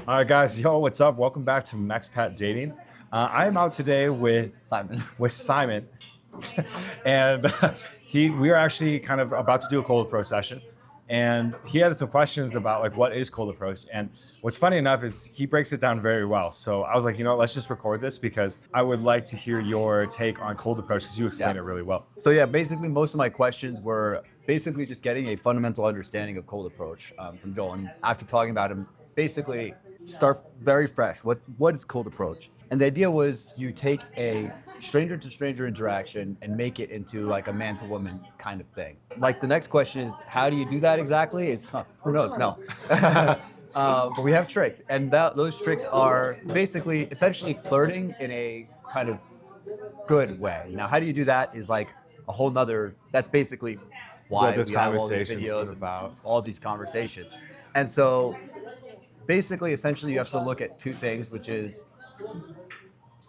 All right, guys. Yo, what's up? Welcome back to MexPat Dating. I am out today with Simon. Simon, and we are actually kind of about to do a cold approach session, and he had some questions about like what is cold approach. And what's funny enough is he breaks it down very well. So I was like, let's just record this because I would like to hear your take on cold approach because you explained it really well. So yeah, basically most of my questions were basically just getting a fundamental understanding of cold approach from Joel. And after talking about him, basically start very fresh. What is cold approach? And the idea was you take a stranger to stranger interaction and make it into like a man to woman kind of thing. Like the next question is, how do you do that exactly? Who knows? No. But we have tricks, and those tricks are basically essentially flirting in a kind of good way. Now, how do you do that is like a whole nother, that's basically why What this we have all these conversation's videos about. all these conversations. And so basically, essentially, you have to look at two things, which is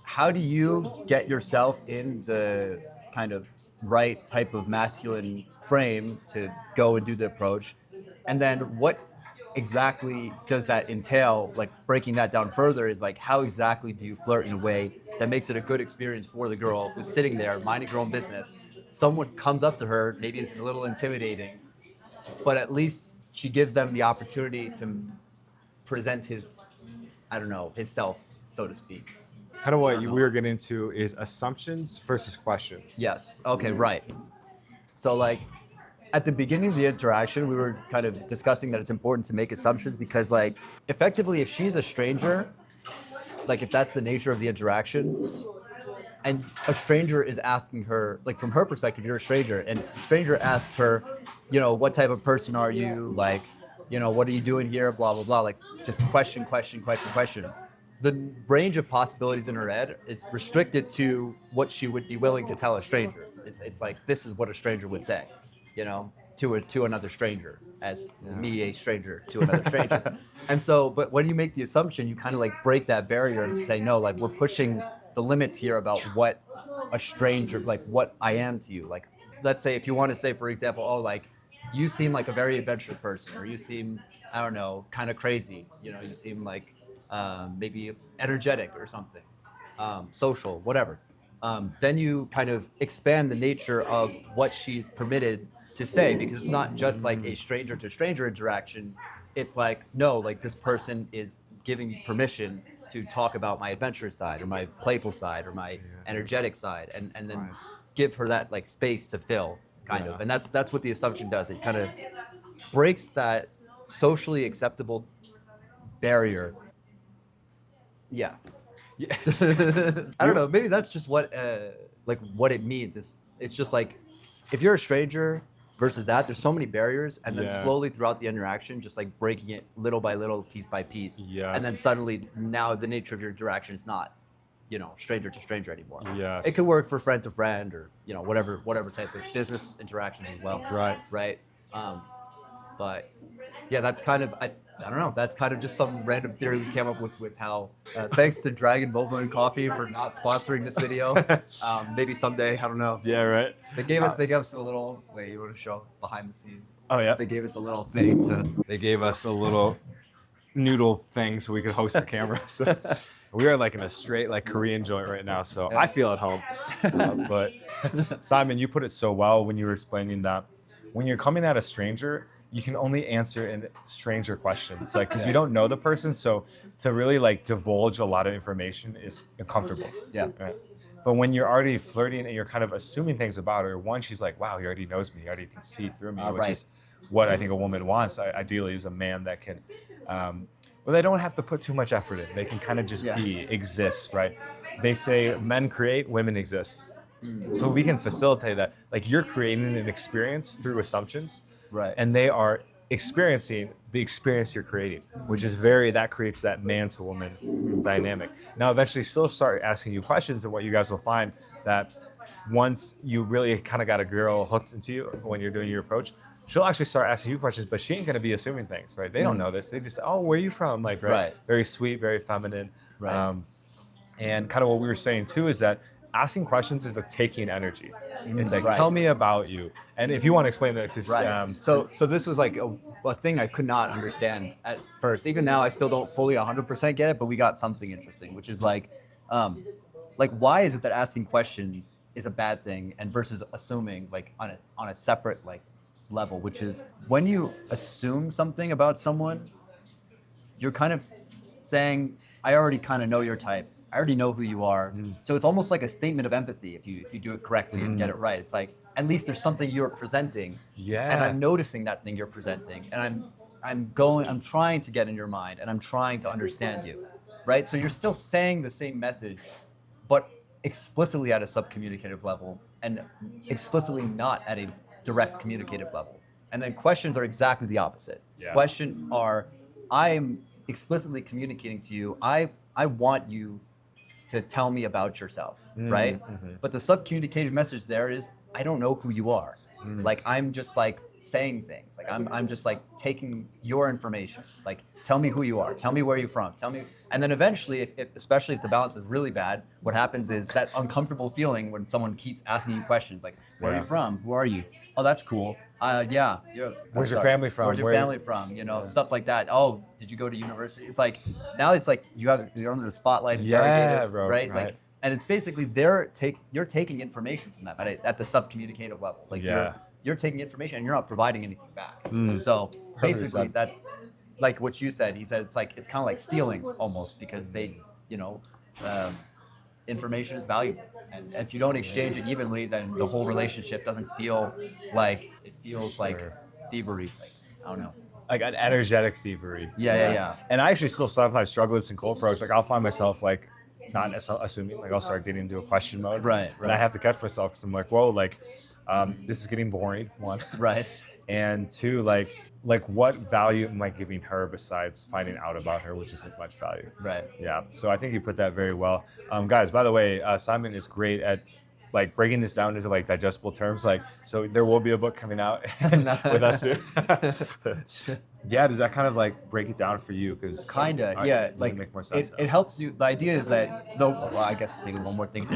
how do you get yourself in the kind of right type of masculine frame to go and do the approach? And then what exactly does that entail? Like breaking that down further is like, how exactly do you flirt in a way that makes it a good experience for the girl who's sitting there minding her own business? Someone comes up to her, maybe it's a little intimidating, but at least she gives them the opportunity to present his, I don't know, his self, so to speak. Kind of what we were getting into is assumptions versus questions. Yes. Okay, right. So like at the beginning of the interaction, we were kind of discussing that it's important to make assumptions because like effectively if she's a stranger, like if that's the nature of the interaction, and a stranger is asking her, like from her perspective, you're a stranger, and a stranger asks her, what type of person are you? Like, what are you doing here? Blah, blah, blah. Like just question, question, question, question. The range of possibilities in her head is restricted to what she would be willing to tell a stranger. It's like, this is what a stranger would say, to another stranger, as me, a stranger, to another stranger. And so, but when you make the assumption, you kind of like break that barrier and say, no, like we're pushing the limits here about what a stranger, like what I am to you. Like, let's say if you want to say, for example, oh, like you seem like a very adventurous person, or you seem, I don't know, kind of crazy. You seem like maybe energetic or something, social, whatever. Then you kind of expand the nature of what she's permitted to say, because it's not just like a stranger to stranger interaction. It's like, no, like this person is giving me permission to talk about my adventurous side or my playful side or my energetic side, and then give her that like space to fill kind of. And that's what the assumption does. It kind of breaks that socially acceptable barrier. Yeah. I don't know. Maybe that's just what it means. It's just like if you're a stranger versus that, there's so many barriers, and then slowly throughout the interaction, just like breaking it little by little, piece by piece, and then suddenly now the nature of your interaction is not, stranger to stranger anymore. Yes. It could work for friend to friend or whatever type of business interactions as well. Right. But yeah, that's kind of I don't know. That's kind of just some random theory we came up with how. Thanks to Dragon Boba and Coffee for not sponsoring this video. Maybe someday, I don't know. Yeah, right. They gave us a little. Wait, you want to show behind the scenes? Oh yeah. They gave us a little thing to. They gave us a little noodle thing so we could host the camera. So we are like in a straight like Korean joint right now, so I feel at home. But Simon, you put it so well when you were explaining that when you're coming at a stranger, you can only answer in stranger questions, like because you don't know the person, so to really like divulge a lot of information is uncomfortable. Yeah. Right? But when you're already flirting and you're kind of assuming things about her, one, she's like, wow, he already knows me, he already can see through me, which is what I think a woman wants. Ideally, is a man that can, well, they don't have to put too much effort in. They can kind of just exist, right? They say men create, women exist. So we can facilitate that. Like you're creating an experience through assumptions. Right. And they are experiencing the experience you're creating, which is that creates that man to woman dynamic. Now, eventually she'll start asking you questions, and what you guys will find that once you really kind of got a girl hooked into you when you're doing your approach, she'll actually start asking you questions, but she ain't going to be assuming things, right? They don't know this. They just, oh, where are you from? Like, right? Very sweet, very feminine. Right. And kind of what we were saying too is that asking questions is like taking energy. It's like, Right. tell me about you. And if you want to explain that, because Right. So this was like a thing I could not understand at first. Even now, I still don't fully 100% get it, but we got something interesting, which is like why is it that asking questions is a bad thing, and versus assuming like on a separate like level, which is when you assume something about someone, you're kind of saying, I already kind of know your type. I already know who you are. So it's almost like a statement of empathy if you do it correctly and get it right. It's like at least there's something you're presenting. And Yeah. I'm noticing that thing you're presenting. And I'm trying to get in your mind and I'm trying to understand you. Right? So you're still saying the same message, but explicitly at a subcommunicative level and explicitly not at a direct communicative level. And then questions are exactly the opposite. Yeah. Questions are, I'm explicitly communicating to you, I want you to tell me about yourself, right? But the subcommunicative message there is, I don't know who you are. Like I'm just like saying things. Like I'm just like taking your information. Like tell me who you are. Tell me where you're from. Tell me. And then eventually, if especially if the balance is really bad, what happens is that uncomfortable feeling when someone keeps asking you questions like, where are Yeah. you from? Who are you? Oh, that's cool. Yeah. Where's your family from? Where's your Where- family from? You know, stuff like that. Oh, did you go to university? It's like now it's like you're under the spotlight. Yeah, interrogated, bro, right? right. Like, and it's basically you're taking information from that at the subcommunicative level. Like Yeah. you're taking information and you're not providing anything back. Mm. So 100%. basically, that's like what you said. He said it's kind of like stealing almost because they, information is valuable, and if you don't exchange it evenly, then the whole relationship doesn't feel like it feels like Sure. thievery. Like, I don't know. Like an energetic thievery. Yeah. And I actually still sometimes struggle with this in cold approach. Like I'll find myself like not necessarily assuming, like I'll start getting into a question mode. Right. And I have to catch myself because I'm like, whoa, like this is getting boring, one. Right. And two, like what value am I giving her besides finding out about her, which isn't much value. Right. Yeah. So I think you put that very well. Guys, by the way, Simon is great at like breaking this down into like digestible terms. Like, so there will be a book coming out with us too. Yeah. Does that kind of like break it down for you? Because Kinda, yeah. Does Like it make more sense? it helps you. The idea is that well, I guess maybe one more thing.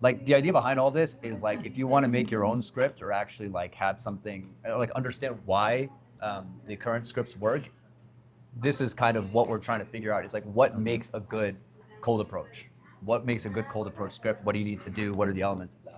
Like the idea behind all this is like if you want to make your own script or actually like have something like understand why the current scripts work, this is kind of what we're trying to figure out. It's like what makes a good cold approach. What makes a good cold approach script? What do you need to do? What are the elements of that?